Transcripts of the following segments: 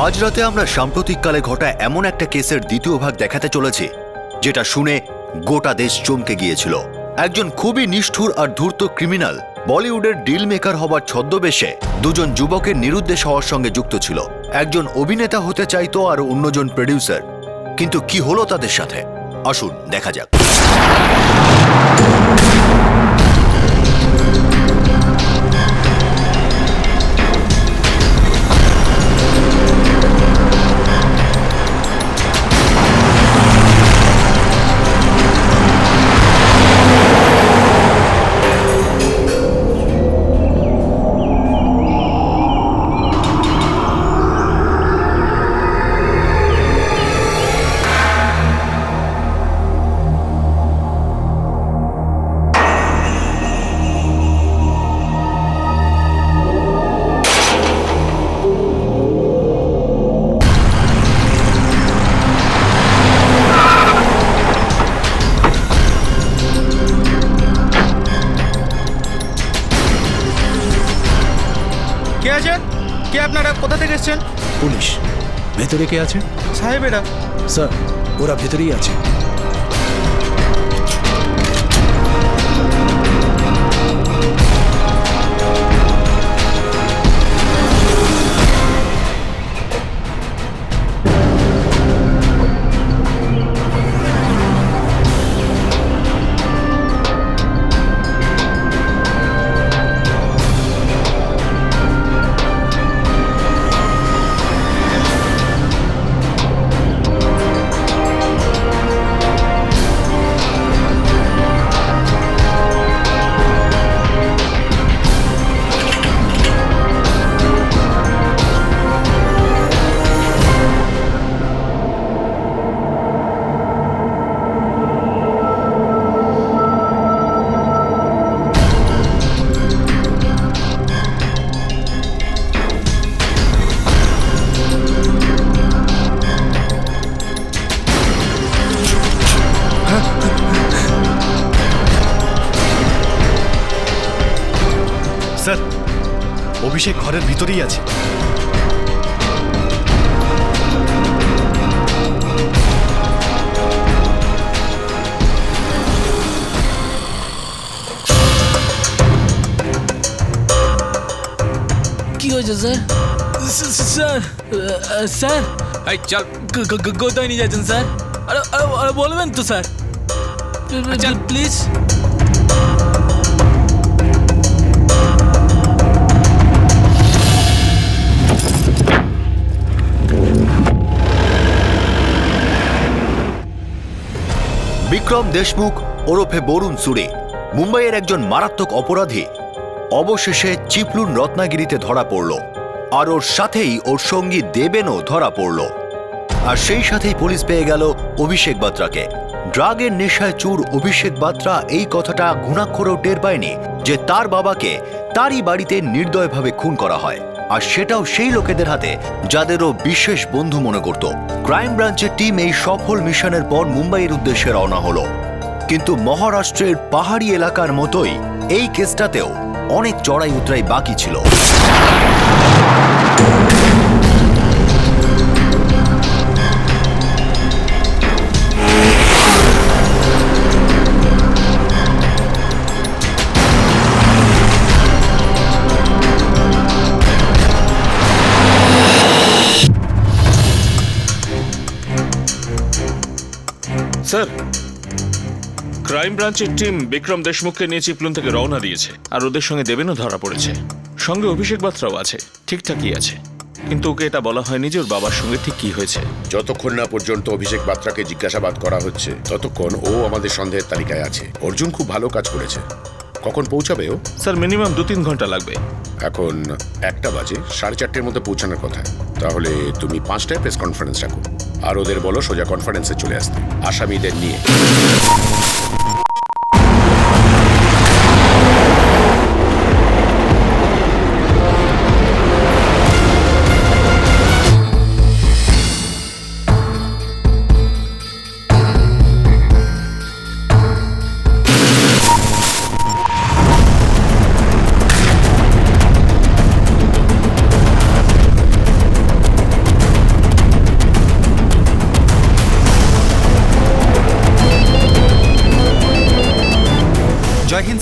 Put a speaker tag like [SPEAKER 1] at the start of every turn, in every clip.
[SPEAKER 1] আজ রাতে আমরা সাম্প্রতিককালে ঘটা এমন একটা কেসের দ্বিতীয় ভাগ দেখাতে চলেছি যেটা শুনে গোটা দেশ চমকে গিয়েছিল। একজন খুবই নিষ্ঠুর আর ধূর্ত ক্রিমিনাল বলিউডের ডিল মেকার হবার ছদ্মবেশে দুজন যুবকের নিরুদ্দেশ হওয়ার সঙ্গে যুক্ত ছিল। একজন অভিনেতা হতে চাইতো আর অন্যজন প্রডিউসার। কিন্তু কি হলো তাদের সাথে, আসুন দেখা যাক।
[SPEAKER 2] কে আছেন? কে আপনারা? কোথা থেকে এসেছেন?
[SPEAKER 3] পুলিশ। ভেতরে কে আছে?
[SPEAKER 2] সাহেবেরা।
[SPEAKER 3] স্যার, ওরা ভেতরেই আছে।
[SPEAKER 4] স্যার, অভিষেক ঘরের ভিতরেই আছে।
[SPEAKER 5] কি হয়েছে স্যার? স্যার স্যার
[SPEAKER 6] এই চল।
[SPEAKER 5] কোথায় নিয়ে যাচ্ছেন স্যার? আরে আরে আরে বলবেন তো স্যার,
[SPEAKER 6] চল।
[SPEAKER 5] প্লিজ।
[SPEAKER 1] বিক্রম দেশমুখ ওরফে বরুণ সুরে মুম্বাইয়ের একজন মারাত্মক অপরাধী অবশেষে চিপলুন রত্নাগিরিতে ধরা পড়ল। আর ওর সাথেই ওর সঙ্গী দেবেনও ধরা পড়ল। আর সেই সাথেই পুলিশ পেয়ে গেল অভিষেক বাত্রাকে। ড্রাগের নেশায় চুর অভিষেক বাত্রা এই কথাটা ঘুণাক্ষরেও টের পায়নি যে তার বাবাকে তারই বাড়িতে নির্দয়ভাবে খুন করা হয়, আর সেটাও সেই লোকেদের হাতে যাদেরও বিশেষ বন্ধু মনে করত। ক্রাইম ব্রাঞ্চের টিম এই সফল মিশনের পর মুম্বাইয়ের উদ্দেশ্যে রওনা হলো। কিন্তু মহারাষ্ট্রের পাহাড়ি এলাকার মতোই এই কেসটাতেও অনেক চড়াই উতরাই বাকি ছিল।
[SPEAKER 6] স্যার, ক্রাইম ব্রাঞ্চের টিম বিক্রম দেশমুখকে নিয়ে চিপলুন থেকে রওনা দিয়েছে, আর ওদের সঙ্গে দেবেনও ধরা পড়েছে। সঙ্গে অভিষেক বাত্রাও আছে। ঠিকঠাকই আছে, কিন্তু ওকে এটা বলা হয়নি যে ওর বাবার সঙ্গে ঠিক কি হয়েছে।
[SPEAKER 7] যতক্ষণ না পর্যন্ত অভিষেক বাত্রাকে জিজ্ঞাসাবাদ করা হচ্ছে ততক্ষণ ও আমাদের সন্দেহের তালিকায় আছে। অর্জুন খুব ভালো কাজ করেছে। কখন পৌঁছাবে ও?
[SPEAKER 6] স্যার, মিনিমাম 2-3 ঘন্টা লাগবে।
[SPEAKER 7] এখন 1টা বাজে, 4:30-র মধ্যে পৌঁছানোর কথা। তাহলে তুমি 5টায় প্রেস কনফারেন্স রাখো, আর ওদের বলো সোজা কনফারেন্সে চলে আসতে আসামিদের নিয়ে।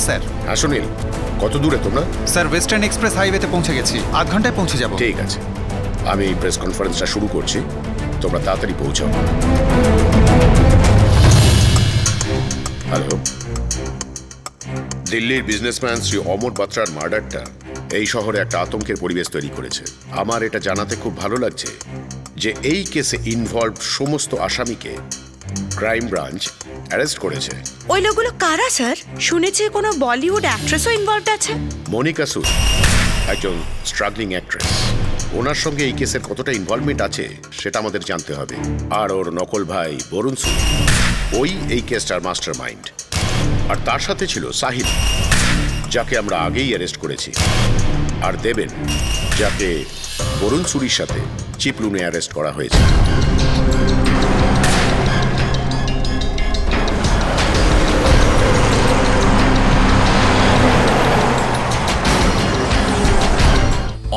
[SPEAKER 2] স্যার।
[SPEAKER 7] হ্যাঁ সুনীল, কত দূরে তোমরা?
[SPEAKER 2] স্যার ওয়েস্টার্ন এক্সপ্রেস হাইওয়েতে পৌঁছে গেছি, আধ ঘন্টায় পৌঁছে যাব।
[SPEAKER 7] ঠিক আছে, আমি প্রেস কনফারেন্সটা শুরু করছি, তোমরা তাড়াতাড়ি পৌঁছাও। হ্যালো, দিল্লির বিজনেসম্যান শ্রী অমর বাত্রার মার্ডারটা এই শহরে একটা আতঙ্কের পরিবেশ তৈরি করেছে। আমার এটা জানাতে খুব ভালো লাগছে যে এই কেসে ইনভলভ সমস্ত আসামিকে ক্রাইম ব্রাঞ্চ অ্যারেস্ট করেছে।
[SPEAKER 8] ওই লোকগুলো কারা স্যার? শুনেছি কোনো বলিউড অ্যাক্ট্রেসও ইনভলভড আছে।
[SPEAKER 7] মনিকা সুদ একজন স্ট্রাগলিং অ্যাক্ট্রেস। ওনার সঙ্গে এই কেসের কতটা ইনভলভমেন্ট আছে সেটা আমাদের জানতে হবে। আর ওর নকল ভাই বরুণ সুদ, ওই এই কেসটার মাস্টার মাইন্ড। আর তার সাথে ছিল সাহিল, যাকে আমরা আগেই অ্যারেস্ট করেছি, আর দেবেন, যাকে বরুণ সুরির সাথে চিপলুনে অ্যারেস্ট করা হয়েছে।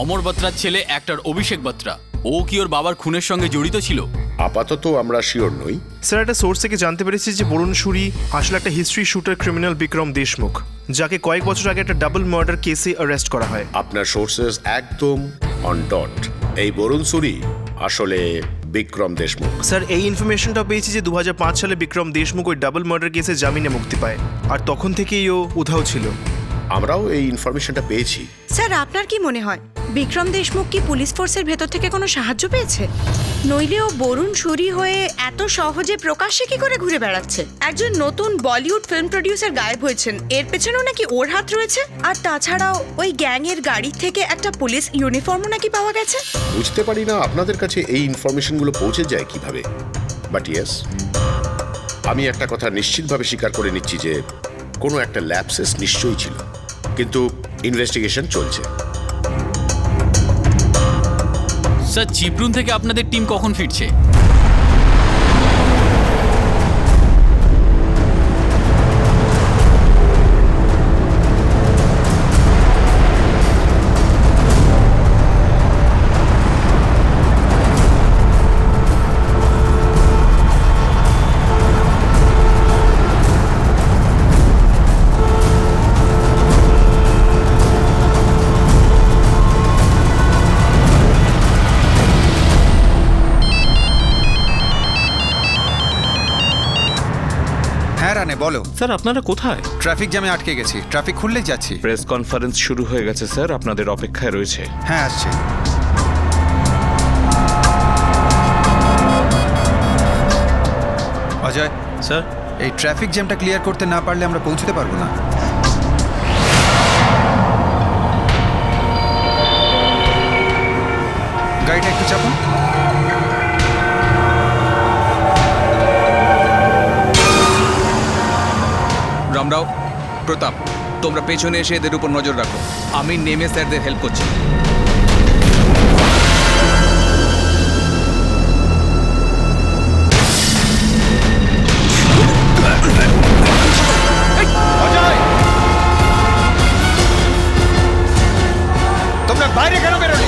[SPEAKER 5] অমর বাত্রার ছেলে অ্যাক্টর অভিষেক বাত্রা, ও কি ওর বাবার খুনের সঙ্গে জড়িত ছিল?
[SPEAKER 7] আপাতত আমরা শিওর নই।
[SPEAKER 9] স্যার, একটা সোর্স থেকে জানতে পেরেছি যে বরুণ সুরি আসলে একটা history shooter criminal Vikram Deshmukh, যাকে কয়েক বছর আগে একটা ডাবল মার্ডার কেসে অ্যারেস্ট করা হয়।
[SPEAKER 7] আপনার সোর্সেস একদম অন ডট। এই বরুণ সুরি আসলে বিক্রম দেশমুখ।
[SPEAKER 9] স্যার, এই ইনফরমেশনটা পেয়েছি যে 2005 সালে বিক্রম দেশমুখ ওই ডাবল মার্ডার কেসে জামিনে মুক্তি পায়, আর তখন থেকেই ও উধাও ছিল।
[SPEAKER 7] আমরাও এই ইনফরমেশনটা পেয়েছি।
[SPEAKER 8] স্যার, আপনার কি মনে হয় বিক্রম দেশমুখ কি পুলিশ ফোর্সের ভেতর থেকে কোনো সাহায্য পেয়েছে? নইলে ও বরুণ সুরি হয়ে এত সহজে প্রকাশ্যে কি করে ঘুরে বেড়াচ্ছে? একজন নতুন বলিউড ফিল্ম প্রডিউসার গায়েব হয়েছেন, এর পেছনেও নাকি ওর হাত রয়েছে। আর তাছাড়াও ওই গ্যাংয়ের গাড়ি থেকে একটা পুলিশ ইউনিফর্মও নাকি পাওয়া গেছে।
[SPEAKER 7] বুঝতে পারি না আপনাদের কাছে এই ইনফরমেশনগুলো পৌঁছে যায় কিভাবে, বাট ইয়েস, আমি একটা কথা নিশ্চিতভাবে স্বীকার করে নিচ্ছি যে কোনো একটা ল্যাপসেস নিশ্চয়ই ছিল, কিন্তু ইনভেস্টিগেশন চলছে।
[SPEAKER 5] স্যার, চিপলুন থেকে আপনাদের টিম কখন ফিরছে?
[SPEAKER 2] হ্যাঁ রানে, বলো।
[SPEAKER 6] স্যার, আপনারা কোথায়?
[SPEAKER 2] ট্রাফিক জ্যামে আটকে গেছি, ট্রাফিক খুললেই যাচ্ছি।
[SPEAKER 6] প্রেস কনফারেন্স শুরু হয়ে গেছে স্যার, আপনাদের অপেক্ষায় রয়েছে।
[SPEAKER 2] হ্যাঁ, আসছি। অজয়
[SPEAKER 3] স্যার,
[SPEAKER 2] এই ট্রাফিক জ্যামটা ক্লিয়ার করতে না পারলে আমরা পৌঁছতে পারবো না। গাড়িটা একটু চাপুন।
[SPEAKER 10] রামরাও, প্রতাপ, তোমরা পেছনে এসে এদের উপর নজর রাখো। আমি নেমে স্যারদের হেল্প করছি।
[SPEAKER 2] তোমরা বাইরে কেন বেরোলে?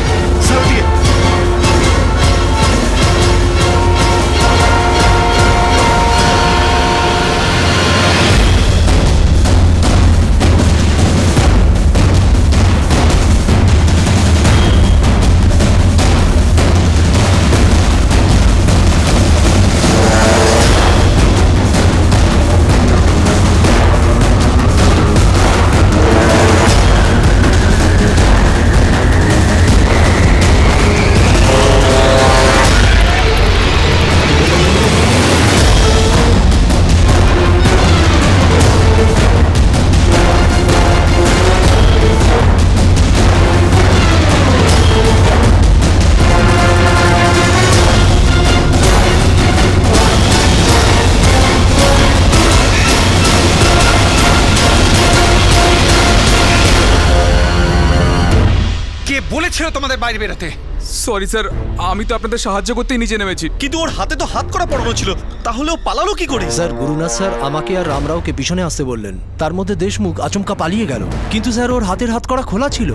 [SPEAKER 2] বলেছিল তোমাদের বাইরে বেরোতে?
[SPEAKER 10] সরি স্যার, আমি তো আপনাদের সাহায্য করতেই নিচে নেমেছি।
[SPEAKER 4] কিন্তু ওর হাতে তো হাত করা পড়ানো ছিল, তাহলে ও পালালো কি করে?
[SPEAKER 3] স্যার, গুরুনাথ স্যার আমাকে আর রামরাওকে পিছনে আসতে বললেন, তার মধ্যে দেশমুখ আচমকা পালিয়ে গেল, কিন্তু স্যার ওর হাতের হাত করা খোলা ছিল।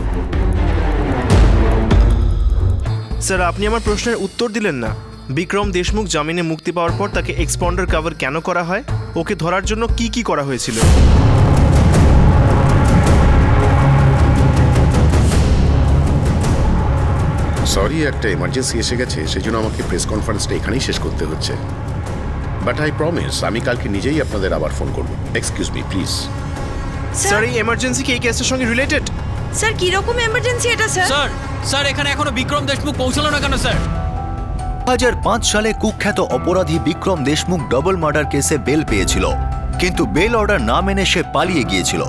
[SPEAKER 9] স্যার, আপনি আমার প্রশ্নের উত্তর দিলেন না। বিক্রম দেশমুখ জামিনে মুক্তি পাওয়ার পর তাকে এক্সপান্ডার কভার কেন করা হয়? ওকে ধরার জন্য কি কি করা হয়েছিল?
[SPEAKER 7] সরি, একটা এমার্জেন্সি এসে গেছে, সেই জন্য আমাকে প্রেস কনফারেন্সটা এখানেই শেষ করতে হচ্ছে। বাট আই প্রমিস আমি কালকে নিজেই আপনাদের আবার ফোন করব। Excuse me please.
[SPEAKER 9] স্যার এই এমার্জেন্সি কি এই কেসের সঙ্গে রিলেটেড?
[SPEAKER 8] স্যার কিরকম এমার্জেন্সি এটা স্যার?
[SPEAKER 5] স্যার এখানে এখনো বিক্রম দেশমুখ পৌঁছালো না কেন স্যার?
[SPEAKER 1] 2005 সালে কুখ্যাত অপরাধী বিক্রম দেশমুখ ডবল মার্ডার কেসে বেল পেয়েছিল, কিন্তু বেল অর্ডার না মেনে সে পালিয়ে গিয়েছিল।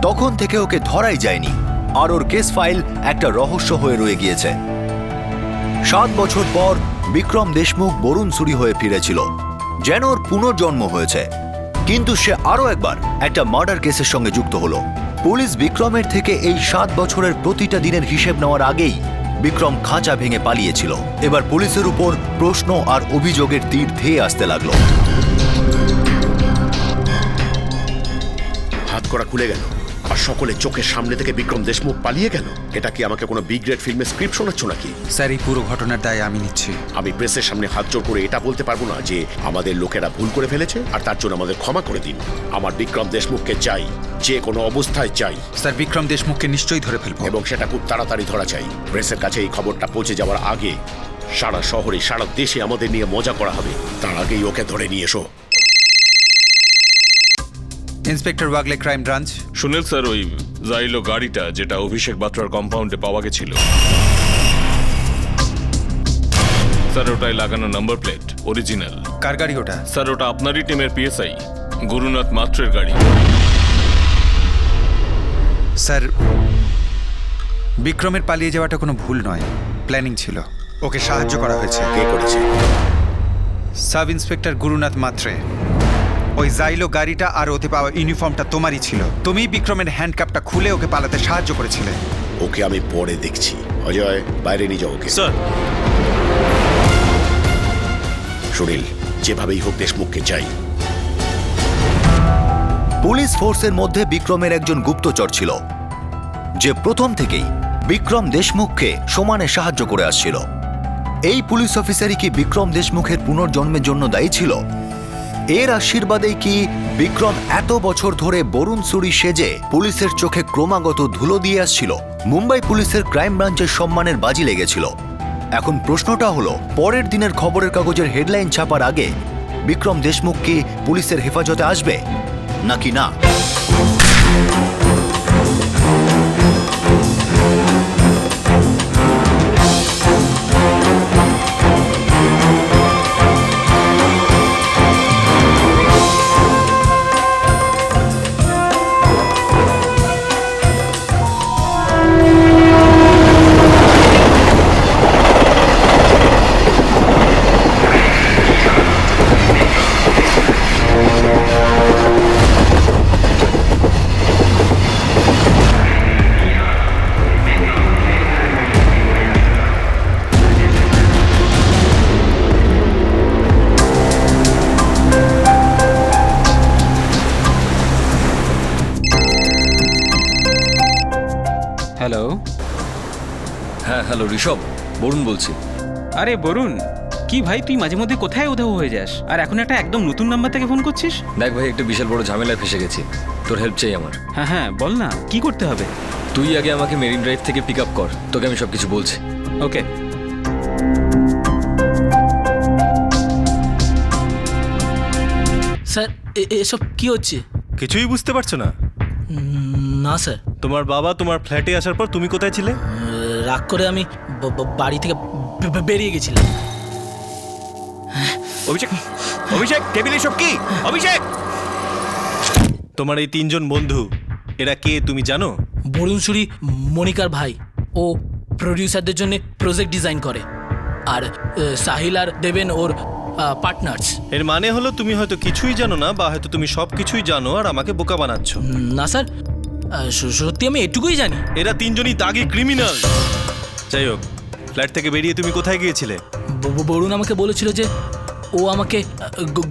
[SPEAKER 1] তখন থেকে ওকে ধরাই যায়নি, আর ওর কেস ফাইল একটা রহস্য হয়ে রয়ে গিয়েছে। 7 বছর পর বিক্রম দেশমুখ বরুণ সুরি হয়ে ফিরেছিল, যেন ওর পুনর্জন্ম হয়েছে। কিন্তু সে আরও একবার একটা মার্ডার কেসের সঙ্গে যুক্ত হলো। পুলিশ বিক্রমের থেকে এই 7 বছরের প্রতিটা দিনের হিসেব নেওয়ার আগেই বিক্রম খাঁচা ভেঙে পালিয়েছিল। এবার পুলিশের উপর প্রশ্ন আর অভিযোগের তীর ধেয়ে আসতে লাগলো।
[SPEAKER 7] হাত করা খুলে গেল আর সকলের চোখের সামনে থেকে বিক্রম দেশমুখ পালিয়ে গেল। এটা কি আমাকে কোনো বিগ গ্রেড ফিল্মের স্ক্রিপ্ট শোনাচ্ছ নাকি?
[SPEAKER 2] স্যার এই পুরো ঘটনার দায় আমি নিচ্ছি।
[SPEAKER 7] আমি প্রেসের সামনে হাত জোড় করে এটা বলতে পারবো না যে আমাদের লোকেরা ভুল করে ফেলেছে, আর তার জন্য আমাদের ক্ষমা করে দিন। আমার বিক্রম দেশমুখকে চাই, যে কোনো অবস্থায় চাই।
[SPEAKER 2] স্যার বিক্রম দেশমুখকে নিশ্চয়ই ধরে ফেলবো,
[SPEAKER 7] এবং সেটা খুব তাড়াতাড়ি ধরা চাই। প্রেসের কাছে এই খবরটা পৌঁছে যাওয়ার আগে সারা শহরে সারা দেশে আমাদের নিয়ে মজা করা হবে। তার আগেই ওকে ধরে নিয়ে এসো।
[SPEAKER 2] Inspector Wagle crime branch.
[SPEAKER 6] Sunil sir, ওই জাইলো গাড়িটা যেটা অভিষেক বাত্রার কম্পাউন্ডে পাওয়া গেছিল, স্যার ওটাই লাগানো নাম্বার প্লেট অরিজিনাল।
[SPEAKER 2] কার গাড়ি ওটা?
[SPEAKER 6] স্যার ওটা আপনারই টিমের পিএসআই গুরুনাথ মাত্রের গাড়ি।
[SPEAKER 2] স্যার বিক্রমের পালিয়ে যাওয়াটা কোনো ভুল নয়, প্ল্যানিং ছিল। ওকে সাহায্য করা হয়েছে।
[SPEAKER 7] কে করেছে?
[SPEAKER 2] সাব ইন্সপেক্টর গুরুনাথ মাত্রে। ওই জাইলো গাড়িটা আর ওতে পাওয়া ইউনিফর্মটা তোমারই ছিল। তুমিই বিক্রমের হ্যান্ডকাপটা খুলে ওকে পালাতে সাহায্য করেছিলে।
[SPEAKER 7] ওকে আমি পরে দেখছি। অজয়, বাইরে নিয়ে যাও ওকে।
[SPEAKER 6] স্যার
[SPEAKER 7] সুনীল, যেভাবেই হোক দেশমুখকে চাই।
[SPEAKER 1] পুলিশ ফোর্সের মধ্যে বিক্রমের একজন গুপ্তচর ছিল, যে প্রথম থেকেই বিক্রম দেশমুখকে সমানে সাহায্য করে আসছিল। এই পুলিশ অফিসারই কি বিক্রম দেশমুখের পুনর্জন্মের জন্য দায়ী ছিল? এর আশীর্বাদেই কি বিক্রম এত বছর ধরে বরুণ সুরি সেজে পুলিশের চোখে ক্রমাগত ধুলো দিয়ে আসছিল? মুম্বাই পুলিশের ক্রাইম ব্রাঞ্চের সম্মানের বাজি লেগেছিল। এখন প্রশ্নটা হলো, পরের দিনের খবরের কাগজের হেডলাইন ছাপার আগে বিক্রম দেশমুখ কি পুলিশের হেফাজতে আসবে নাকি না?
[SPEAKER 11] হ্যালো।
[SPEAKER 3] হ্যাঁ হ্যালো ঋষভ, বরুণ বলছি।
[SPEAKER 11] আরে বরুণ, কি ভাই তুই মাঝে মধ্যে কোথায় উধাও হয়ে যাস, আর এখন একটা একদম নতুন নাম্বার থেকে ফোন করছিস?
[SPEAKER 3] দেখ ভাই, একটা বিশাল বড় ঝামেলায় ফেসে গেছি, তোর হেল্প চাই আমার।
[SPEAKER 11] হ্যাঁ হ্যাঁ বল না, কি করতে হবে?
[SPEAKER 3] তুই আগে আমাকে মেরিন ড্রাইভ থেকে পিক আপ কর, তোকে আমি সবকিছু বলছি।
[SPEAKER 11] ওকে।
[SPEAKER 3] স্যার এসব কি হচ্ছে?
[SPEAKER 9] কিছুই বুঝতে পারছো না?
[SPEAKER 3] না স্যার।
[SPEAKER 9] তোমার বাবা তোমার ফ্ল্যাটে আসার পর তুমি কোথায় ছিলে?
[SPEAKER 3] রাগ করে আমি বাড়ি থেকে বেরিয়ে গেছিলাম।
[SPEAKER 9] অভিষেক, অভিষেক, টেবিলে সব কি? অভিষেক, তোমার এই 3 জন বন্ধু, এরা কে তুমি জানো?
[SPEAKER 3] বরুণ সুরি মনিকার ভাই। ও প্রডিউসারদের জন্য প্রজেক্ট ডিজাইন করে, আর সাহিল আর দেবেন ওর পার্টনার্স।
[SPEAKER 9] এর মানে হলো তুমি হয়তো কিছুই জানো না, বা হয়তো তুমি সব কিছুই জানো আর আমাকে বোকা বানাচ্ছ।
[SPEAKER 3] না স্যার, সত্যি আমি এটুকুই জানি।
[SPEAKER 9] এরা 3 জনই দাগি ক্রিমিনাল। যাই হোক, ফ্ল্যাট থেকে বেরিয়ে তুমি কোথায় গিয়েছিলে?
[SPEAKER 3] বরুণ আমাকে বলেছিল যে ও আমাকে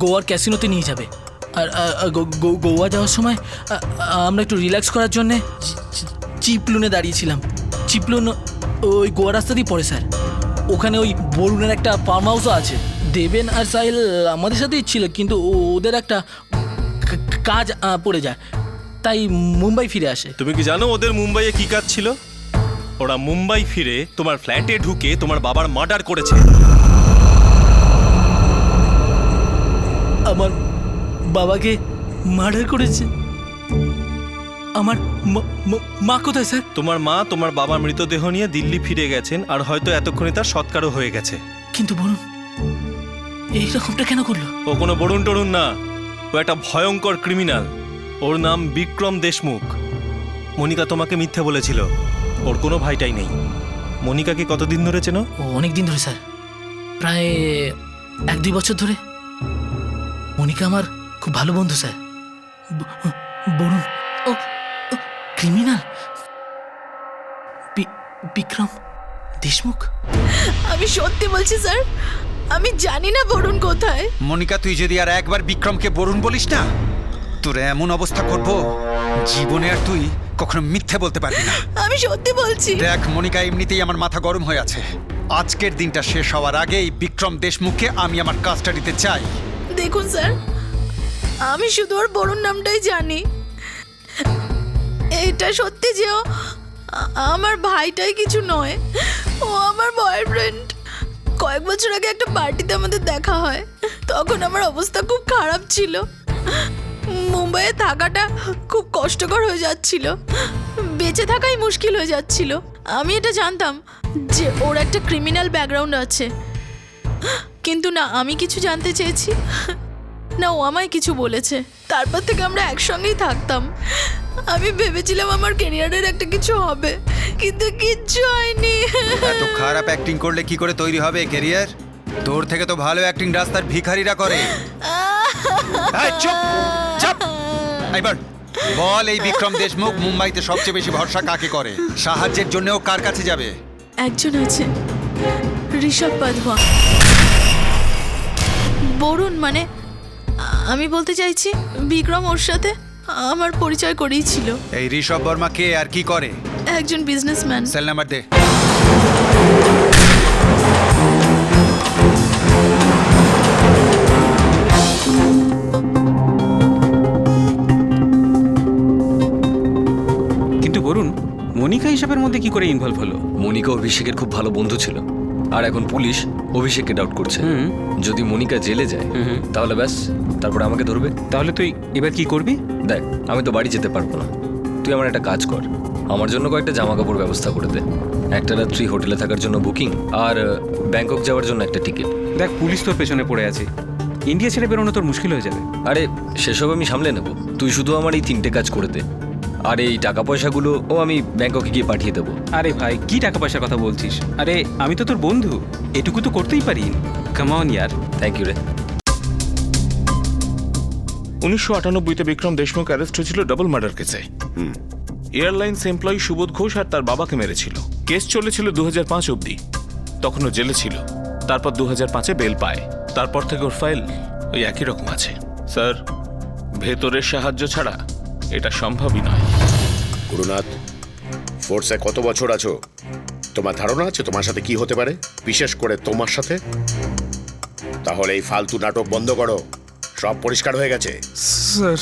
[SPEAKER 3] গোয়ার ক্যাসিনোতে নিয়ে যাবে, আর গোয়া যাওয়ার সময় আমরা একটু রিল্যাক্স করার জন্যে চিপলুনে দাঁড়িয়েছিলাম। চিপলুন ওই গোয়া রাস্তা দিয়ে পড়ে স্যার। ওখানে ওই বরুণের একটা ফার্ম হাউসও আছে। দেবেন আর সাহিল আমাদের সাথেই ছিল, কিন্তু ওদের একটা কাজ পড়ে যায়, তাই মুম্বাই ফিরে আসে।
[SPEAKER 9] তুমি কি জানো ওদের মুম্বাইয়ে কি কাজ ছিল?
[SPEAKER 4] ওরা মুম্বাই ফিরে তোমার ফ্ল্যাটে ঢুকে তোমার বাবার মার্ডার করেছে।
[SPEAKER 3] আমার বাবাকে মার্ডার করেছে? আমার মা কোথায় স্যার?
[SPEAKER 4] তোমার মা তোমার বাবার মৃতদেহ নিয়ে দিল্লি ফিরে গেছেন, আর হয়তো এতক্ষণে তার সৎকারও হয়ে গেছে।
[SPEAKER 3] কিন্তু বলুন, এই রকমটা কেন করলো?
[SPEAKER 4] ও কোনো বরুণ টরুণ না, ও একটা ভয়ঙ্কর ক্রিমিনাল। ওর নাম বিক্রম দেশমুখ। মনিকা তোমাকে মিথ্যে বলেছিল, ওর কোনো ভাইটাই নেই। মনিকাকে কতদিন ধরে চেনো?
[SPEAKER 3] ও অনেক দিন ধরে স্যার, প্রায় 1-2 বছর ধরে। মনিকা আমার খুব ভালো বন্ধু স্যার। বলুন, ও ক্রিমিনাল বিক্রম দেশমুখ?
[SPEAKER 8] আমি সত্যি বলছি স্যার, আমি জানি না বরুণ কোথায়।
[SPEAKER 2] মনিকা, তুই যদি আর একবার বিক্রমকে বরুণ বলিস না, তোর এমন অবস্থা করব জীবনে আর তুই কখনো মিথ্যে বলতে পারবি না।
[SPEAKER 8] আমি সত্যি বলছি।
[SPEAKER 2] দেখ মনিকা, এমনিতেই আমার মাথা গরম হয়ে আছে। আজকের দিনটা শেষ হওয়ার আগেই বিক্রম দেশমুখকে আমি আমার কাস্টাডিতে চাই।
[SPEAKER 8] দেখুন স্যার, আমি শুধু ওর বরুণ নামটাই জানি। এটা সত্যি যে ও আমার ভাইটাই কিছু নয়, ও আমার বয়ফ্রেন্ড। কয়েক বছর আগে একটা পার্টিতে আমাদের দেখা হয়, তখন আমার অবস্থা খুব খারাপ ছিল। মুম্বাইয়ে থাকাটা খুব কষ্টকর হয়ে যাচ্ছিল, বেঁচে থাকাই মুশকিল হয়ে যাচ্ছিল। আমি এটা জানতাম যে ওর একটা ক্রিমিনাল ব্যাকগ্রাউন্ড আছে, কিন্তু না আমি কিছু জানতে চেয়েছি, না ও আমায় কিছু বলেছে। তারপর থেকে আমরা একসঙ্গেই থাকতাম। আমি ভেবেছিলাম আমার ক্যারিয়ারের একটা কিছু হবে, কিন্তু কিচ্ছু হয়নি।
[SPEAKER 2] এত খারাপ অ্যাক্টিং করলে কি করে তৈরি হবে ক্যারিয়ার? তোর থেকে তো ভালো অ্যাক্টিং রাস্তার ভিখারিরা করে। এই, চুপ চুপ। এবার বল, এই বিক্রম দেশমুখ মুম্বাইতে সবচেয়ে বেশি ভরসা কাকে করে? সাহায্যের জন্য ও কার কাছে যাবে?
[SPEAKER 8] একজন আছে, ঋষভ পাধওয়া। বরুণ মানে আমি বলতে চাইছি বিক্রম ওর সাথে আমার পরিচয় করিয়েছিল।
[SPEAKER 2] এই ঋষভ বর্মা কে আর কি করে?
[SPEAKER 8] একজন বিজনেসম্যান।
[SPEAKER 2] সেল নাম্বার দে।
[SPEAKER 11] কিন্তু বরুণ, মনিকা হিসাবের মধ্যে কি করে ইনভলভ হলো?
[SPEAKER 12] মনিকা অভিষেকের খুব ভালো বন্ধু ছিল, আর এখন পুলিশ অভিষেককে ডাউট করছে। যদি মনিকা জেলে যায় তাহলে ব্যাস, তারপরে আমাকে ধরবে।
[SPEAKER 11] তাহলে তুই এবার কি করবি?
[SPEAKER 12] দেখ, আমি তো বাড়ি যেতে পারবো না। তুই আমার একটা কাজ কর, আমার জন্য কয়েকটা জামা কাপড় ব্যবস্থা করে দে। একটা রাত্রি হোটেলে থাকার জন্য বুকিং, আর ব্যাংকক যাওয়ার জন্য একটা টিকিট।
[SPEAKER 11] দেখ, পুলিশ তোর পেছনে পড়ে আছে, ইন্ডিয়া ছেড়ে বেরোনো তোর মুশকিল হয়ে যাবে।
[SPEAKER 12] আরে সেসব আমি সামলে নেব, তুই শুধু আমার এই 3টে কাজ করে দে। আর এই টাকা পয়সাগুলো আমি ব্যাংককে গিয়ে পাঠিয়ে দেবো।
[SPEAKER 11] আরে ভাই, কি টাকা পয়সার কথা বলছিস? আরে আমি তো তোর বন্ধু, এটুকু তো করতেই পারি। কাম অন ইয়ার।
[SPEAKER 12] থ্যাংক ইউ রে।
[SPEAKER 6] 1998-তে বিক্রম দেশমুখ অ্যারেস্ট হয়েছিল ডাবল মার্ডার কেসে। এয়ারলাইন্স এমপ্লয়ি সুবোধ ঘোষ আর তার বাবাকে মেরেছিল। কেস চলেছিল 2005 অবধি, তখনও জেলে ছিল। তারপর 2005-এ বেল পায়। তারপর থেকে ওর ফাইল ওই একই রকম আছে। স্যার, ভেতরের সাহায্য ছাড়া এটা সম্ভবই নয়।
[SPEAKER 7] গুরুনাথ, ফোর্সে কত বছর আছো? তোমার ধারণা আছে তোমার সাথে কি হতে পারে, বিশেষ করে তোমার সাথে? তাহলে এই ফালতু নাটক বন্ধ করো, সব পরিষ্কার হয়ে গেছে।
[SPEAKER 10] স্যার,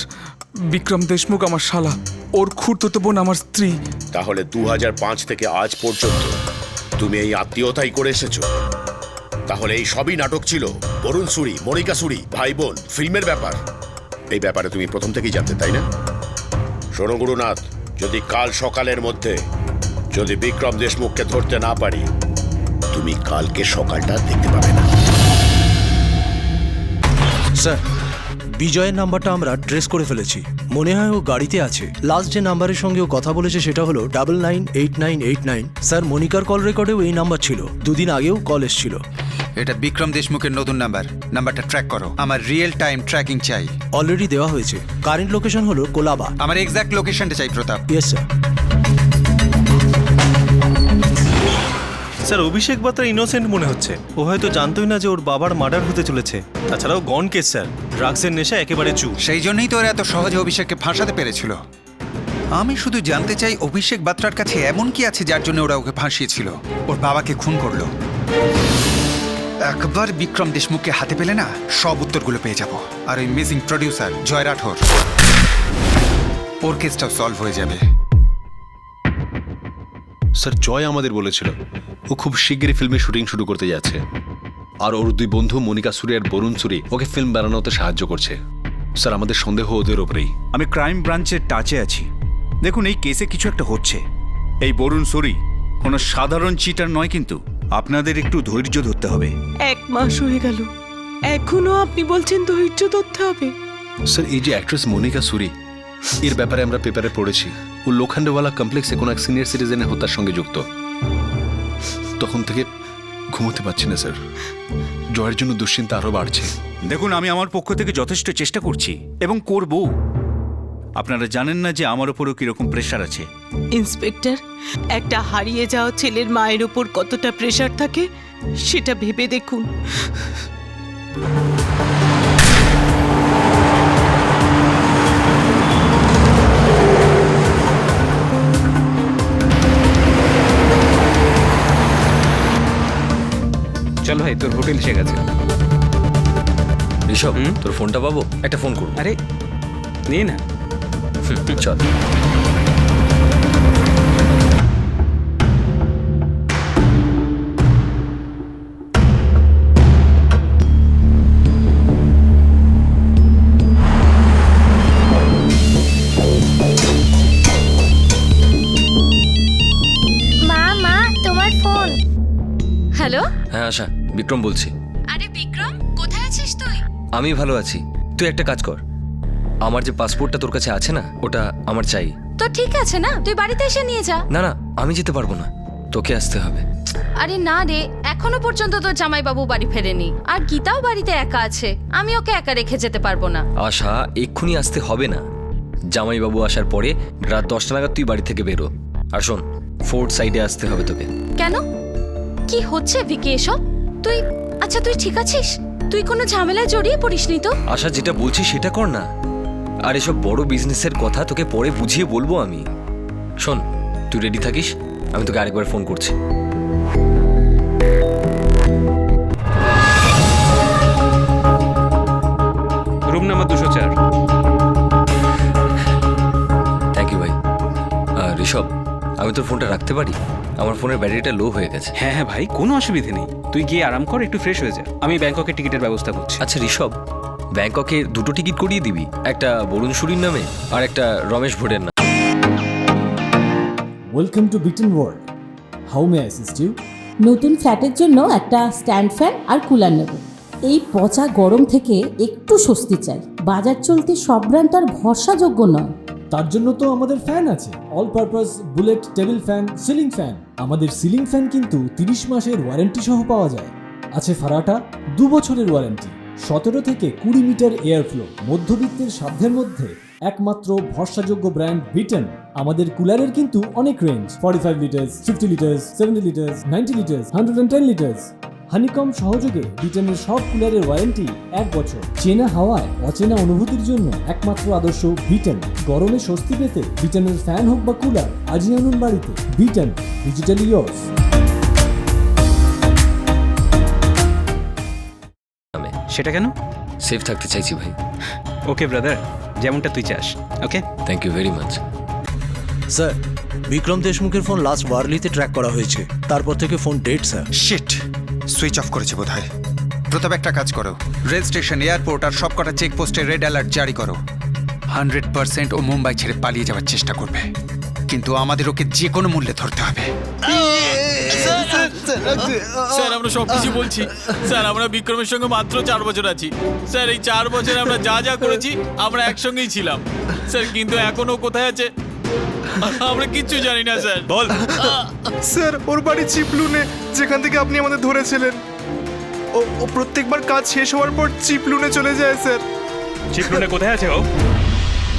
[SPEAKER 10] বিক্রম দেশমুখ আমার শালা, ওর খুড়তুতো বোন আমার স্ত্রী।
[SPEAKER 7] তাহলে 2005 থেকে আজ পর্যন্ত তুমি এই আত্মীয়তাই করে এসেছো। তাহলে এই সবই নাটক ছিল, বরুণ সুরি, মনিকা সুরি, ভাই বোন, ফিল্মের ব্যাপার। এই ব্যাপারে তুমি প্রথম থেকেই জানতে, তাই না? শোনো গুরুনাথ, যদি কাল সকালের মধ্যে যদি বিক্রম দেশমুখকে ধরতে না পারি, তুমি কালকে সকালটা দেখতে পাবে না।
[SPEAKER 13] স্যার, বিজয়ের নাম্বারটা আমরা ট্রেস করে ফেলেছি। মনে হয় ও গাড়িতে আছে। লাস্ট যে নাম্বারের সঙ্গে ও কথা বলেছে সেটা হলো 998989। স্যার, মনিকার কল রেকর্ডেও এই নাম্বার ছিল, 2 দিন আগেও কল এসেছিল।
[SPEAKER 2] এটা বিক্রম দেশমুখের নতুন নাম্বার। নাম্বারটা ট্র্যাক করো, আমার রিয়েল টাইম ট্র্যাকিং চাই।
[SPEAKER 13] অলরেডি দেওয়া হয়েছে। কারেন্ট লোকেশন হলো কোলাবা।
[SPEAKER 2] আমার এক্স্যাক্ট লোকেশনটা চাই Pratap.
[SPEAKER 13] Yes sir.
[SPEAKER 4] Sir, Abhishek Batra innocent মনে হচ্ছে। ও হয়তো জানতোই না যে ওর বাবার মার্ডার হতে চলেছে। তাছাড়াও গন কেস স্যার, ড্রাগসের নেশা একেবারে চুপ।
[SPEAKER 2] সেই জন্যই তো ওরা এত সহজে অভিষেককে ফাঁসাতে পেরেছিল। আমি শুধু জানতে চাই অভিষেক বাত্রার কাছে এমন কি আছে যার জন্য ওরা ওকে ফাঁসিয়েছিল, ওর বাবাকে খুন করলো। একবার বিক্রম দেশমুখকে হাতে পেলে না, সব উত্তরগুলো পেয়ে যাব। আর ওই মিসিং প্রডিউসার জয় রাঠোর, ওর কেসটাও সলভ হয়ে যাবে।
[SPEAKER 14] স্যার জয় আমাদের বলেছিল ও খুব শিগগিরই ফিল্মের শুটিং শুরু করতে যাচ্ছে, আর ওর দুই বন্ধু মনিকা সুরি আর বরুণ সুরি ওকে ফিল্ম বানানোতে সাহায্য করছে। স্যার আমাদের সন্দেহ ওদের ওপরেই।
[SPEAKER 15] আমি ক্রাইম ব্রাঞ্চের টাচে আছি। দেখুন, এই কেসে কিছু একটা হচ্ছে। এই বরুণ সুরি কোনো সাধারণ চিটার নয়, কিন্তু আপনাদের একটু ধৈর্য ধরতে হবে।
[SPEAKER 16] 1 মাস হয়ে গেল, এখনো আপনি বলছেন ধৈর্য ধরতে হবে?
[SPEAKER 14] স্যার এই যে অ্যাক্ট্রেস মনিকা সুরি, এর ব্যাপারে আমরা পেপারে পড়েছি ও লোখান্ডওয়ালা কমপ্লেক্সে কোনো এক সিনিয়র সিটিজেনের হত্যার সঙ্গে যুক্ত। তখন থেকে ঘুমোতে পারছি না স্যার, জয়ের জন্য দুশ্চিন্তা আরও বাড়ছে।
[SPEAKER 15] দেখুন, আমি আমার পক্ষ থেকে যথেষ্ট চেষ্টা করছি এবং করব। আপনারা জানেন না যে আমার ওপরও কিরকম প্রেশার আছে।
[SPEAKER 16] ইন্সপেক্টর, একটা হারিয়ে যাওয়া ছেলের মায়ের ওপর কতটা প্রেশার থাকে সেটা ভেবে দেখুন।
[SPEAKER 11] চল ভাই, তোর হোটেল এসে গেছে।
[SPEAKER 12] ঋষভ, তোর ফোনটা পাবো? একটা ফোন করবো।
[SPEAKER 11] আরে নিয়ে না,
[SPEAKER 12] চল।
[SPEAKER 17] মা, তোমার ফোন। হ্যালো।
[SPEAKER 12] হ্যাঁ আশা, বিক্রম বলছি।
[SPEAKER 17] আরে বিক্রম, কোথায় আছিস তুই?
[SPEAKER 12] আমি ভালো আছি। তুই একটা কাজ কর, আমার যে পাসপোর্টটা তোর কাছে আছে না, ওটা আমার চাই।
[SPEAKER 17] তো ঠিক আছে না, তুই বাড়িতে এসে নিয়ে যা।
[SPEAKER 12] না না, আমি যেতে পারবো না, তোকে আসতে হবে।
[SPEAKER 17] আরে না রে, এখনো পর্যন্ত তোর জামাইবাবু বাড়ি ফেরেনি, আর গীতাও বাড়িতে একা আছে। আমি ওকে একা রেখে যেতে পারবো না।
[SPEAKER 12] আশা, এক্ষুনি আসতে হবে না। জামাইবাবু আসার পরে রাত 10টা নাগাদ তুই বাড়ি থেকে বেরো। আর শোন, ফোর্ট সাইডে আসতে হবে তোকে।
[SPEAKER 17] কেন? কি হচ্ছে ভিকি এসব? তুই আচ্ছা, তুই ঠিক আছিস? তুই কোনো ঝামেলায় জড়িয়ে পড়িসনি তো?
[SPEAKER 12] আশা, যেটা বলছি সেটা কর না। আর এসব বড় বিজনেসের কথা তোকে পরে বুঝিয়ে বলবো আমি। শোন, তুই রেডি থাকিস, আমি তোকে আরেকবার ফোন করছি।
[SPEAKER 11] Room number 204।
[SPEAKER 12] থ্যাংক ইউ ভাই। ঋষভ, আমি তোর ফোনটা রাখতে পারি? আমার ফোনের ব্যাটারিটা লো হয়ে গেছে।
[SPEAKER 11] হ্যাঁ হ্যাঁ ভাই, কোনো অসুবিধে নেই। তুই গিয়ে আরাম কর, একটু ফ্রেশ হয়ে যা। আমি ব্যাংককের টিকিটের ব্যবস্থা করছি।
[SPEAKER 12] আচ্ছা ঋষভ, ব্যাংককে 2টো টিকিট করিয়ে দিবি, একটা বরুণ সুরির নামে আর একটা রমেশ ভোটের নামে।
[SPEAKER 18] Welcome to Beaton world. How may assist you?
[SPEAKER 19] নতুন ফ্ল্যাটের জন্য একটা স্ট্যান্ড ফ্যান আর কুলার নেব। এই পচা গরম থেকে একটু স্বস্তি চাই। বাজার চলতে সব ব্র্যান্ড তো আর ভরসাযোগ্য নয়।
[SPEAKER 18] তার জন্য তো আমাদের ফ্যান আছে, all purpose bullet table fan, ceiling fan. আমাদের সিলিং ফ্যান কিন্তু 30 মাসের ওয়ারেন্টি সহ পাওয়া যায়। আছে ফারাটা 2 বছরের ওয়ারেন্টি, 17 থেকে 20 মিটার এয়ার ফ্লো, মধ্যবিত্তের সাধ্যের মধ্যে একমাত্র ভরসাযোগ্য ব্র্যান্ড বিটন। আমাদের কুলারের কিন্তু অনেক range, 45 litres, 50 litres, 70 litres, 90 litres, 110 litres. Honeycomb সহযোগে বিটনের সব কুলারের ওয়ারেন্টি 1 বছর। চেনা হাওয়ায় অচেনা অনুভূতির জন্য একমাত্র আদর্শ বিটন। গরমে স্বস্তি পেতে বিটনের ফ্যান হোক বা কুলার, আজই আনুন বাড়িতে। Vuitton, digitally yours.
[SPEAKER 11] সেটা কেন?
[SPEAKER 12] সেফ থাকতে চাইছি ভাই।
[SPEAKER 11] ওকে ব্রাদার, যেমনটা তুই চাস। Okay,
[SPEAKER 12] thank you very much.
[SPEAKER 13] Sir, Vikram দেশমুখের ফোন লাস্ট ওয়ারলিতে ট্র্যাক করা হয়েছে, তারপর থেকে phone dead sir.
[SPEAKER 2] Shit, switch off করেছে বোধহয়। প্রতাপ, একটা কাজ করো, রেল স্টেশন, এয়ারপোর্ট আর সবকটা চেকপোস্টে রেড অ্যালার্ট জারি করো। 100% ও মুম্বাই ছেড়ে পালিয়ে যাওয়ার চেষ্টা করবে, কিন্তু আমাদের ওকে যে কোনো মূল্যে ধরতে হবে।
[SPEAKER 5] স্যার, আমরা সবকিছু বলছি। স্যার, আমরা বিক্রমের সঙ্গে মাত্র 4 বছর আছি। স্যার, এই 4 বছরে আমরা যা যা করেছি আমরা একসঙ্গেই ছিলাম। স্যার, কিন্তু এখনো কোথায় আছে আমরা কিচ্ছু জানি না। স্যার বল।
[SPEAKER 9] স্যার, ওর বাড়ি চিপলুনে, যেখান থেকে আপনি আমাদের ধরেছিলেন। ও প্রত্যেকবার কাজ শেষ হওয়ার পর চিপলুনে চলে যায় স্যার।
[SPEAKER 11] চিপলুনে কোথায় আছে ও?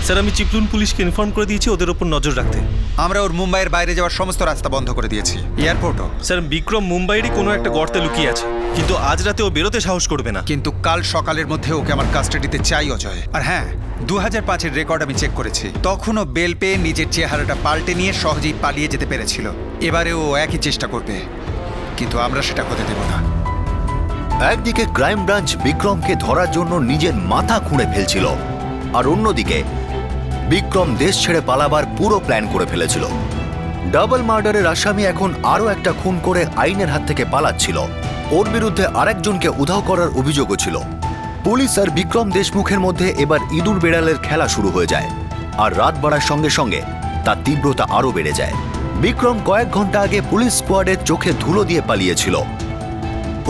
[SPEAKER 4] স্যার, আমি চিপলুন পুলিশকে ইনফর্ম করে দিয়েছি ওদের ওপর নজর রাখতে।
[SPEAKER 2] আমরা ওর মুম্বাইয়ের বাইরে যাওয়ার সমস্ত রাস্তা বন্ধ করে দিয়েছি, এয়ারপোর্টও।
[SPEAKER 4] স্যার, বিক্রম মুম্বাইয়েরই কোনো একটা গর্তে লুকিয়ে আছে, কিন্তু আজ রাতে ও বেরোতে সাহস করবে না।
[SPEAKER 2] কিন্তু কাল সকালের মধ্যে ওকে আমার কাস্টাডিতে চাই অজয়। আর হ্যাঁ, 2005-এর রেকর্ড আমি চেক করেছি, তখনও বেল পেয়ে নিজের চেহারাটা পাল্টে নিয়ে সহজেই পালিয়ে যেতে পেরেছিল। এবারে ও একই চেষ্টা করবে, কিন্তু আমরা সেটা হতে দেব না।
[SPEAKER 1] একদিকে ক্রাইম ব্রাঞ্চ বিক্রমকে ধরার জন্য নিজের মাথা খুঁড়ে ফেলছিল, আর অন্যদিকে বিক্রম দেশ ছেড়ে পালাবার পুরো প্ল্যান করে ফেলেছিল। ডাবল মার্ডারের আসামি এখন আরও একটা খুন করে আইনের হাত থেকে পালাচ্ছিল। ওর বিরুদ্ধে আরেকজনকে উধাও করার অভিযোগও ছিল। পুলিশ আর বিক্রম দেশমুখের মধ্যে এবার ইঁদুর বেড়ালের খেলা শুরু হয়ে যায়, আর রাত বাড়ার সঙ্গে সঙ্গে তার তীব্রতা আরও বেড়ে যায়। বিক্রম কয়েক ঘন্টা আগে পুলিশ স্কোয়াডের চোখে ধুলো দিয়ে পালিয়েছিল।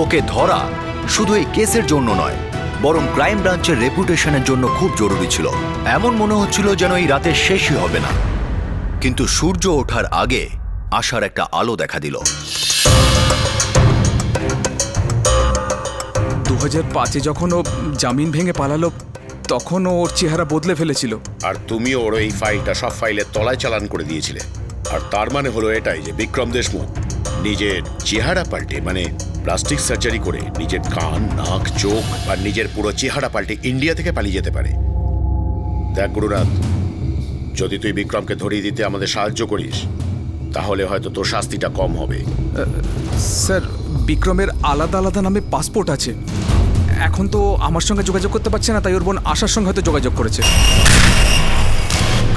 [SPEAKER 1] ওকে ধরা শুধু এই কেসের জন্য নয়, বরং ক্রাইম ব্রাঞ্চের রেপুটেশনের জন্য খুব জরুরি ছিল। এমন মনে হচ্ছিল যেন এই রাতের শেষই হবে না। কিন্তু সূর্য ওঠার আগে আশার একটা আলো দেখা দিল।
[SPEAKER 10] 2005-এ যখন ও জামিন ভেঙে পালালো তখন ওর চেহারা বদলে ফেলেছিল।
[SPEAKER 7] আর তুমিও ওর এই ফাইলটা সব ফাইলের তলায় চালান করে দিয়েছিলে। আর তার মানে হলো এটাই যে বিক্রম দেশমুখ নিজের চেহারা পাল্টে, মানে প্লাস্টিক সার্জারি করে নিজের কান, নাক, চোখ আর নিজের পুরো চেহারা পাল্টে ইন্ডিয়া থেকে পালিয়ে যেতে পারে। দেখ গুরুনাথ, যদি তুই বিক্রমকে ধরিয়ে দিতে আমাদের সাহায্য করিস তাহলে হয়তো তোর শাস্তিটা কম হবে।
[SPEAKER 10] স্যার, বিক্রমের আলাদা আলাদা নামে পাসপোর্ট আছে। এখন তো আমার সঙ্গে যোগাযোগ করতে পারছে না, তাই ওর বোন আশার সঙ্গে হয়তো যোগাযোগ করেছে,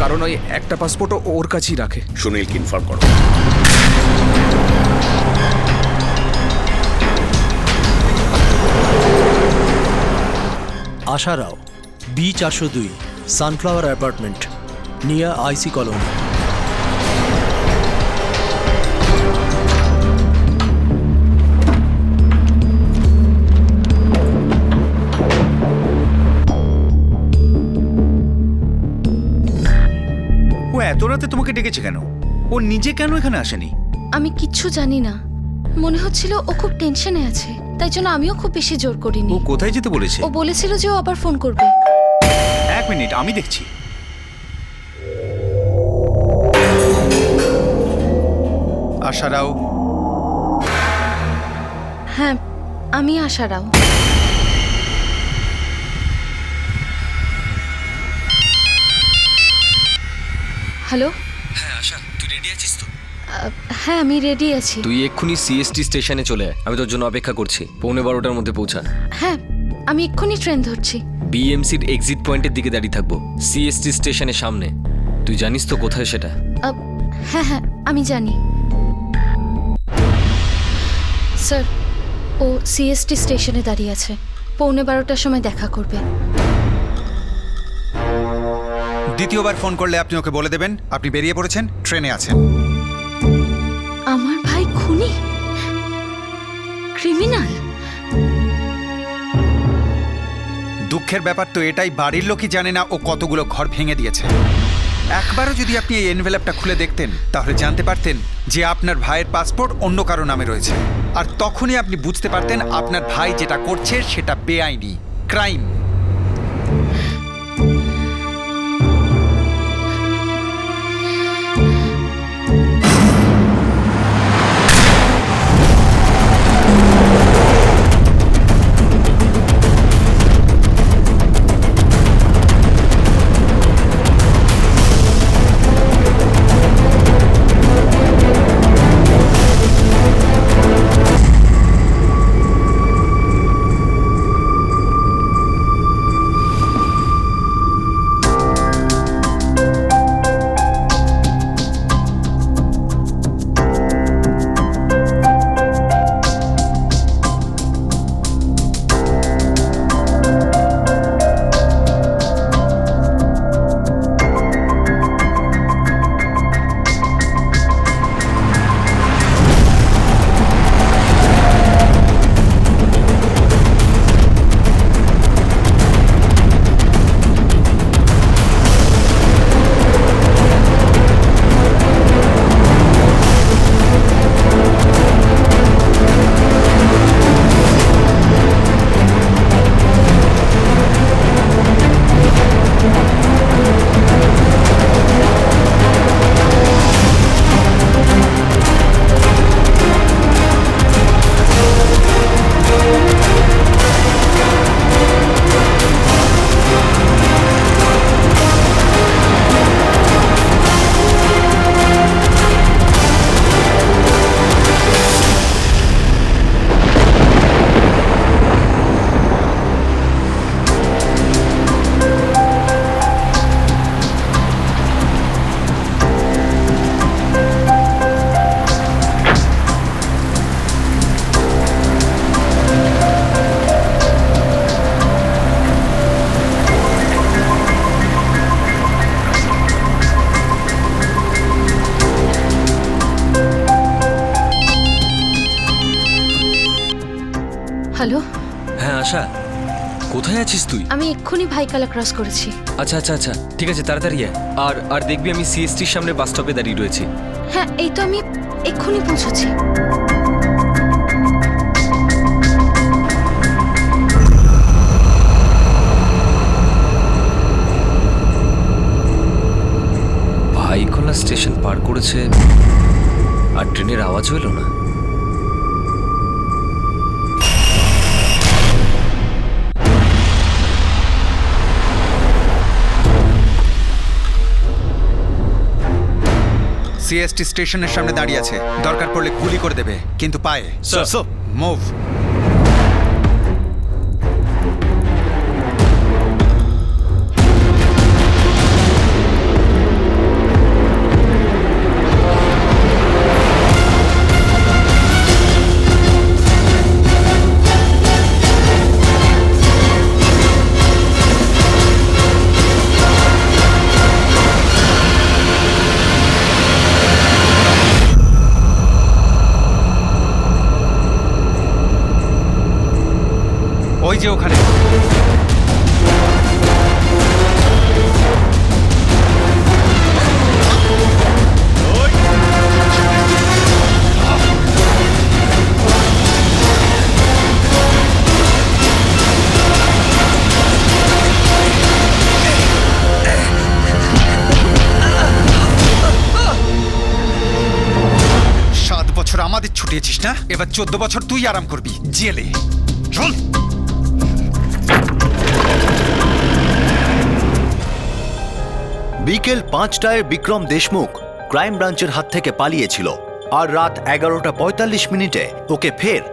[SPEAKER 10] কারণ ওই একটা পাসপোর্টও ওর কাছেই রাখে।
[SPEAKER 7] সুনীলকে ইনফর্ম করো।
[SPEAKER 13] আশা রাও, B402, সানফ্লাওয়ার অ্যাপার্টমেন্ট, নিয়ার আইসি কলোনি।
[SPEAKER 15] ও এত রাতে তোমাকে ডেকেছে কেন? ও নিজে কেন এখানে আসেনি?
[SPEAKER 17] আমি কিচ্ছু জানি না, মনে হচ্ছিল ও খুব টেনশনে আছে, তাই জন্য আমিও খুব বেশি জোর করিনি।
[SPEAKER 15] ও কোথায় যেতে বলেছে?
[SPEAKER 17] ও বলেছিল যে ও আবার ফোন করবে।
[SPEAKER 15] এক মিনিট, আমি দেখছি।
[SPEAKER 2] আশা রাও।
[SPEAKER 17] হ্যাঁ, আমি আশা রাও। হ্যালো।
[SPEAKER 12] হ্যাঁ আশা, তুই রেডি আছিস তো?
[SPEAKER 17] হ্যাঁ, আমি রেডি আছি।
[SPEAKER 12] তুই এক্ষুনি সিএসটি স্টেশনে চলে আয়, আমি তোর জন্য অপেক্ষা করছি। 11:15 মধ্যে পৌঁছা।
[SPEAKER 17] হ্যাঁ, আমি এক্ষুনি ট্রেন ধরছি।
[SPEAKER 12] বিএমসির এক্সিট পয়েন্টের দিকে দাঁড়িয়ে থাকবো, সিএসটি স্টেশনের সামনে। তুই জানিস তো কোথায় সেটা?
[SPEAKER 17] হ্যাঁ হ্যাঁ, আমি জানি স্যার। ও সিএসটি স্টেশনে দাঁড়িয়ে আছে, 11:15টার সময় দেখা করবে।
[SPEAKER 2] দ্বিতীয়বার ফোন করলে আপনি ওকে বলে দেবেন আপনি বেরিয়ে পড়েছেন, ট্রেনে আছেন।
[SPEAKER 17] আমার ভাই খুনি, ক্রিমিনাল।
[SPEAKER 2] দুঃখের ব্যাপার তো এটাই, বাড়ির লোকই জানে না ও কতগুলো ঘর ভেঙে দিয়েছে। একবারও যদি আপনি এই এনভেলপটা খুলে দেখতেন তাহলে জানতে পারতেন যে আপনার ভাইয়ের পাসপোর্ট অন্য কারো নামে রয়েছে। আর তখনই আপনি বুঝতে পারতেন আপনার ভাই যেটা করছে সেটা বেআইনি, ক্রাইম।
[SPEAKER 17] হ্যালো,
[SPEAKER 12] হ্যাঁ আশা, কোথায় আছিস তুই?
[SPEAKER 17] আমি এক্ষুনি ভাইকালা ক্রস করেছি।
[SPEAKER 12] আচ্ছা আচ্ছা আচ্ছা, ঠিক আছে, তাড়াতাড়ি আয়। আর দেখবি আমি সিএসটির সামনে বাস স্টপে দাঁড়িয়ে রয়েছি।
[SPEAKER 17] হ্যাঁ, এই তো আমি এক্ষুনি পৌঁছচ্ছি।
[SPEAKER 12] ভাইখোলা স্টেশন পার করেছে আর ট্রেনের আওয়াজও এলো না।
[SPEAKER 2] সিএসটি স্টেশনের সামনে দাঁড়িয়ে আছে, দরকার পড়লে গুলি করে দেবে, কিন্তু পায়ে।
[SPEAKER 14] Sir
[SPEAKER 2] move. ওই যে ওখানে। সাত বছর আমাদের ছুটিয়েছিস না, এবার 14 বছর তুই আরাম করবি জেলে। চল।
[SPEAKER 1] বিকেল 5টায় বিক্রম দেশমুখ ক্রাইম ব্রাঞ্চের হাত থেকে পালিয়েছিল, আর রাত 11:45 ওকে ফের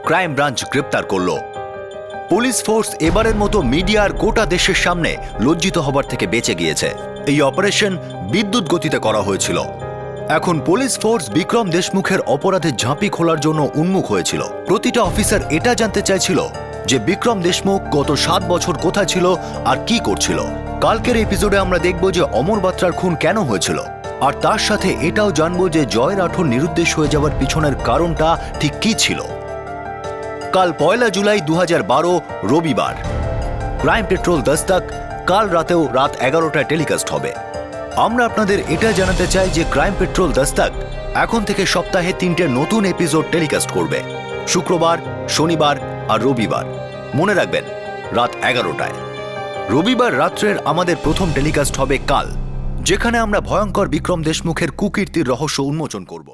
[SPEAKER 1] ক্রাইম ব্রাঞ্চ গ্রেপ্তার করল। পুলিশ ফোর্স এবারের মতো মিডিয়ার গোটা দেশের সামনে লজ্জিত হবার থেকে বেঁচে গিয়েছে। এই অপারেশন বিদ্যুৎ গতিতে করা হয়েছিল। এখন পুলিশ ফোর্স বিক্রম দেশমুখের অপরাধের ঝাঁপি খোলার জন্য উন্মুখ হয়েছিল। প্রতিটা অফিসার এটা জানতে চাইছিল যে বিক্রম দেশমুখ গত 7 বছর কোথায় ছিল আর কি করছিল। কালকের এপিসোডে আমরা দেখব যে অমর বাত্রার খুন কেন হয়েছিল, আর তার সাথে এটাও জানবো যে জয় রাঠোর নিরুদ্দেশ হয়ে যাওয়ার পিছনের কারণটা ঠিক কি ছিল। কাল 1 জুলাই 2012 রবিবার ক্রাইম পেট্রোল দস্তক কাল রাতেও রাত 11টায় টেলিকাস্ট হবে। আমরা আপনাদের এটা জানাতে চাই যে ক্রাইম পেট্রোল দস্তক এখন থেকে সপ্তাহে 3টে নতুন এপিসোড টেলিকাস্ট করবে, শুক্রবার, শনিবার আর রবিবার। মনে রাখবেন, রাত 11টায়। রবিবার রাত্রের আমাদের প্রথম টেলিকাস্ট হবে কাল, যেখানে আমরা ভয়ঙ্কর বিক্রম দেশমুখের কুকীর্তির রহস্য উন্মোচন করব।